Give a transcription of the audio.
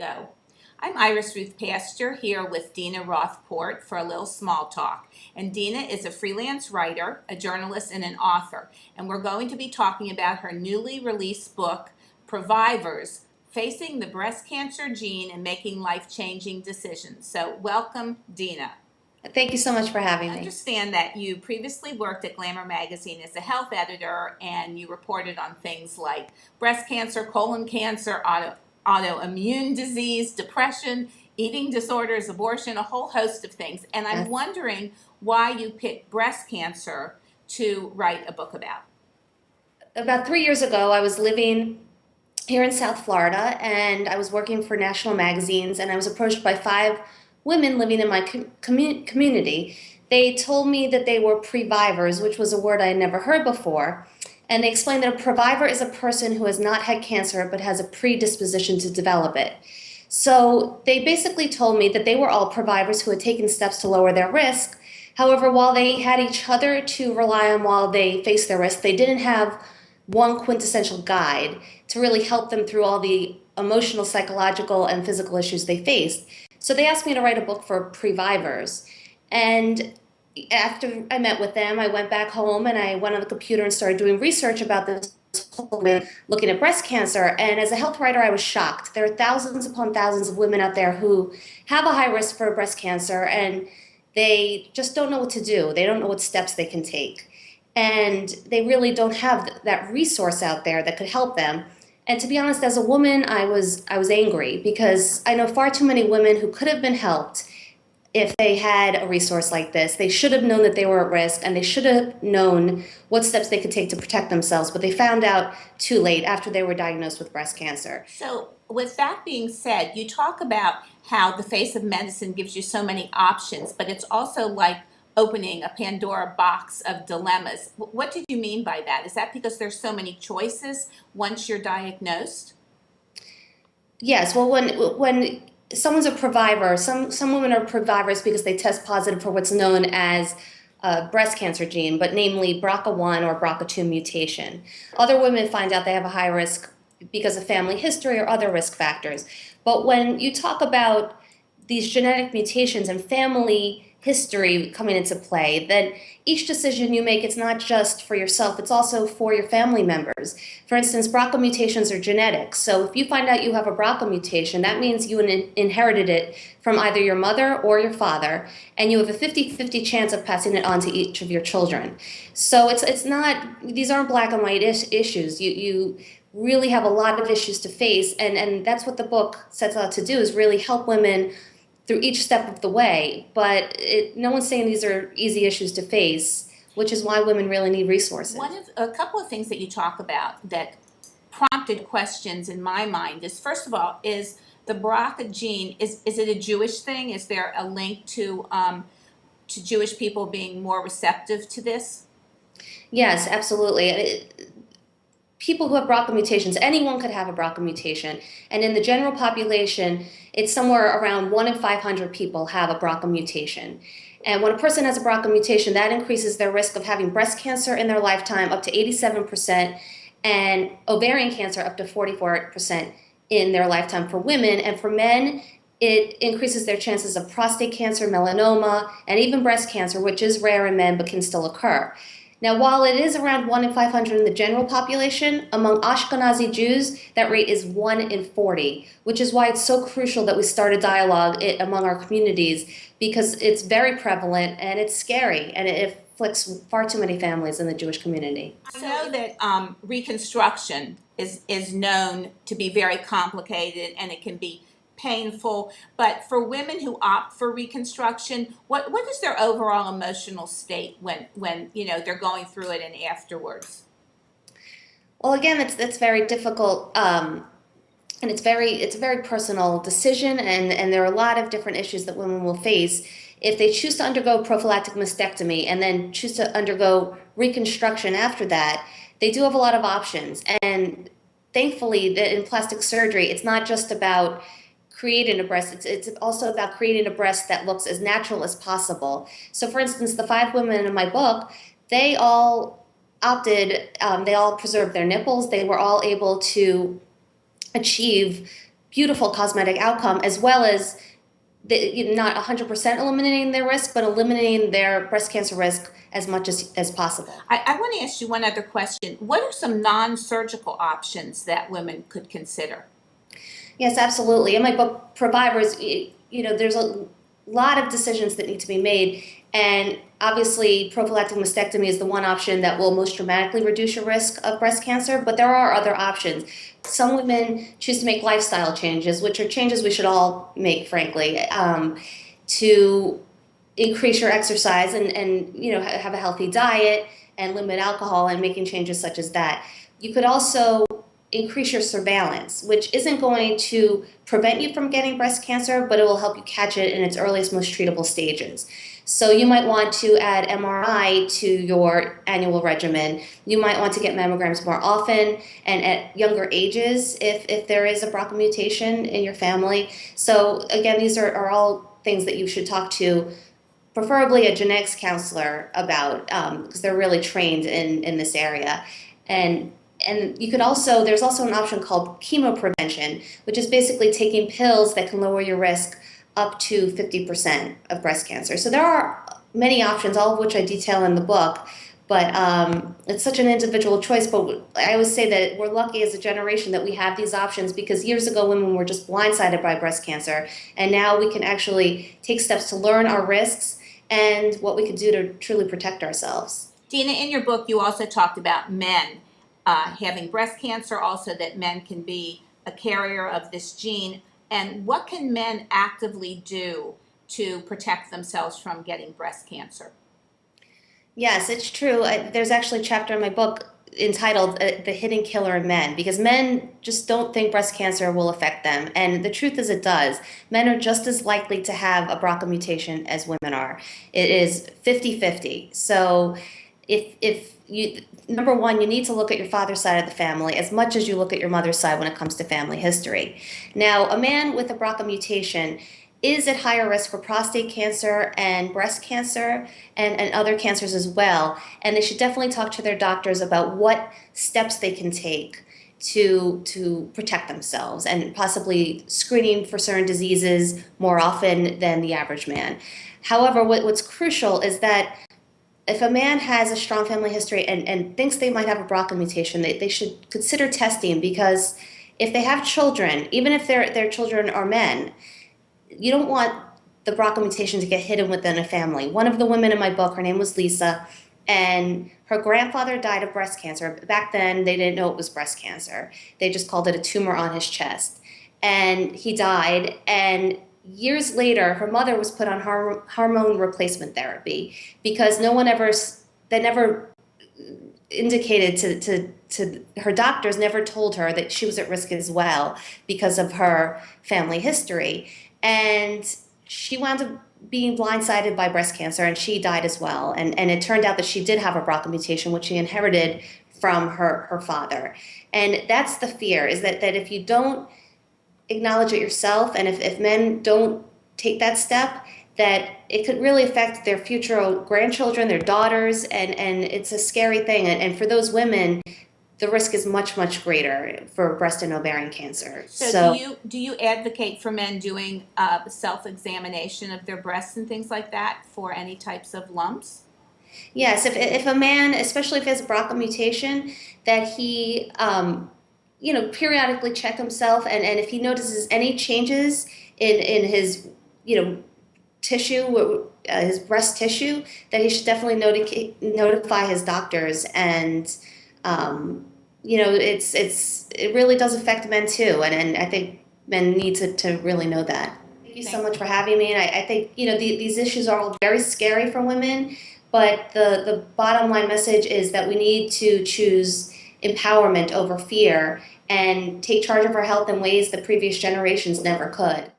Go. I'm Iris Ruth Pastor here with Dina Rothport for a little small talk. And Dina is a freelance writer, a journalist, and an author. And we're going to be talking about her newly released book, Survivors, Facing the Breast Cancer Gene and Making Life-Changing Decisions. So welcome, Dina. Thank you so much for having I me. understand that you previously worked at Glamour magazine as a health editor, and you reported on things like breast cancer, colon cancer, autoimmune disease, depression, eating disorders, abortion, a whole host of things. And I'm Yes. wondering why you picked breast cancer to write a book about. About 3 years ago, I was living here in South Florida, and I was working for national magazines, and I was approached by 5 women living in my community. They told me that they were previvors, which was a word I had never heard before. And they explained that a previvor is a person who has not had cancer but has a predisposition to develop it. So they basically told me that they were all previvors who had taken steps to lower their risk. However, while they had each other to rely on while they faced their risk, they didn't have one quintessential guide to really help them through all the emotional, psychological, and physical issues they faced. So they asked me to write a book for previvors. And after I met with them, I went back home and I went on the computer and started doing research about this whole woman looking at breast cancer. And as a health writer, I was shocked. There are thousands upon thousands of women out there who have a high risk for breast cancer, and they just don't know what to do. They don't know what steps they can take. And they really don't have that resource out there that could help them. And to be honest, as a woman, I was angry because I know far too many women who could have been helped if they had a resource like this. They should have known that they were at risk, and they should have known what steps they could take to protect themselves, but they found out too late after they were diagnosed with breast cancer. So, with that being said, you talk about how the face of medicine gives you so many options, but it's also like opening a Pandora box of dilemmas. What did you mean by that? Is that because there's so many choices once you're diagnosed? Yes, well, when someone's a previvor, some women are previvors because they test positive for what's known as a breast cancer gene, but namely BRCA1 or BRCA2 mutation. Other women find out they have a high risk because of family history or other risk factors. But when you talk about these genetic mutations and family history coming into play, then each decision you make, it's not just for yourself, it's also for your family members. For instance, BRCA mutations are genetic. So if you find out you have a BRCA mutation, that means you inherited it from either your mother or your father, and you have a 50-50 chance of passing it on to each of your children. So it's not, these aren't black and white issues. You really have a lot of issues to face, and that's what the book sets out to do, is really help women through each step of the way. But no one's saying these are easy issues to face, which is why women really need resources. A couple of things that you talk about that prompted questions in my mind is, first of all, is the BRCA gene, is it a Jewish thing? Is there a link to Jewish people being more receptive to this? Yes, absolutely. People who have BRCA mutations, anyone could have a BRCA mutation. And in the general population, it's somewhere around 1 in 500 people have a BRCA mutation. And when a person has a BRCA mutation, that increases their risk of having breast cancer in their lifetime up to 87%, and ovarian cancer up to 44% in their lifetime for women. And for men, it increases their chances of prostate cancer, melanoma, and even breast cancer, which is rare in men but can still occur. Now, while it is around 1 in 500 in the general population, among Ashkenazi Jews, that rate is 1 in 40, which is why it's so crucial that we start a dialogue among our communities, because it's very prevalent and it's scary, and it afflicts far too many families in the Jewish community. I know that reconstruction is known to be very complicated, and it can be painful, but for women who opt for reconstruction, what is their overall emotional state when they're going through it and afterwards? Well, again, that's very difficult, and it's a very personal decision, and there are a lot of different issues that women will face. If they choose to undergo prophylactic mastectomy and then choose to undergo reconstruction after that, they do have a lot of options. And thankfully, in plastic surgery, it's not just about creating a breast, it's also about creating a breast that looks as natural as possible. So for instance, the 5 women in my book, they all opted, they all preserved their nipples, they were all able to achieve beautiful cosmetic outcome, as well as not 100% eliminating their risk, but eliminating their breast cancer risk as much as possible. I want to ask you one other question. What are some non-surgical options that women could consider? Yes, absolutely. In my book, Survivors, there's a lot of decisions that need to be made, and obviously prophylactic mastectomy is the one option that will most dramatically reduce your risk of breast cancer, but there are other options. Some women choose to make lifestyle changes, which are changes we should all make, frankly, to increase your exercise and have a healthy diet and limit alcohol, and making changes such as that. You could also increase your surveillance, which isn't going to prevent you from getting breast cancer, but it will help you catch it in its earliest, most treatable stages. So you might want to add MRI to your annual regimen. You might want to get mammograms more often and at younger ages if there is a BRCA mutation in your family. So again, these are all things that you should talk to preferably a genetics counselor about, because they're really trained in this area. And you could also, there's also an option called chemoprevention, which is basically taking pills that can lower your risk up to 50% of breast cancer. So there are many options, all of which I detail in the book, but it's such an individual choice. But I always say that we're lucky as a generation that we have these options, because years ago women were just blindsided by breast cancer, and now we can actually take steps to learn our risks and what we can do to truly protect ourselves. Dina, in your book, you also talked about men having breast cancer, also that men can be a carrier of this gene. And what can men actively do to protect themselves from getting breast cancer? Yes, it's true. There's actually a chapter in my book entitled The Hidden Killer in Men, because men just don't think breast cancer will affect them. And the truth is it does. Men are just as likely to have a BRCA mutation as women are. It is 50-50. So if you, number one, you need to look at your father's side of the family as much as you look at your mother's side when it comes to family history. Now, a man with a BRCA mutation is at higher risk for prostate cancer and breast cancer and other cancers as well. And they should definitely talk to their doctors about what steps they can take to protect themselves, and possibly screening for certain diseases more often than the average man. However, what's crucial is that if a man has a strong family history and thinks they might have a BRCA mutation, they should consider testing, because if they have children, even if their children are men, you don't want the BRCA mutation to get hidden within a family. One of the women in my book, her name was Lisa, and her grandfather died of breast cancer. Back then, they didn't know it was breast cancer. They just called it a tumor on his chest. And he died, and years later, her mother was put on hormone replacement therapy, because they never indicated to her doctors, never told her that she was at risk as well because of her family history. And she wound up being blindsided by breast cancer, and she died as well. And it turned out that she did have a BRCA mutation, which she inherited from her father. And that's the fear, is that if you don't acknowledge it yourself, and if men don't take that step, that it could really affect their future grandchildren, their daughters, and it's a scary thing. And for those women, the risk is much, much greater for breast and ovarian cancer. So do you advocate for men doing self-examination of their breasts and things like that for any types of lumps? Yes, if a man, especially if he has a BRCA mutation, that he periodically check himself, and if he notices any changes in his tissue, his breast tissue, that he should definitely notify his doctors. And it really does affect men too, and I think men need to really know that. Thank you so much for having me. And I think these issues are all very scary for women, but the bottom line message is that we need to choose empowerment over fear and take charge of our health in ways that previous generations never could.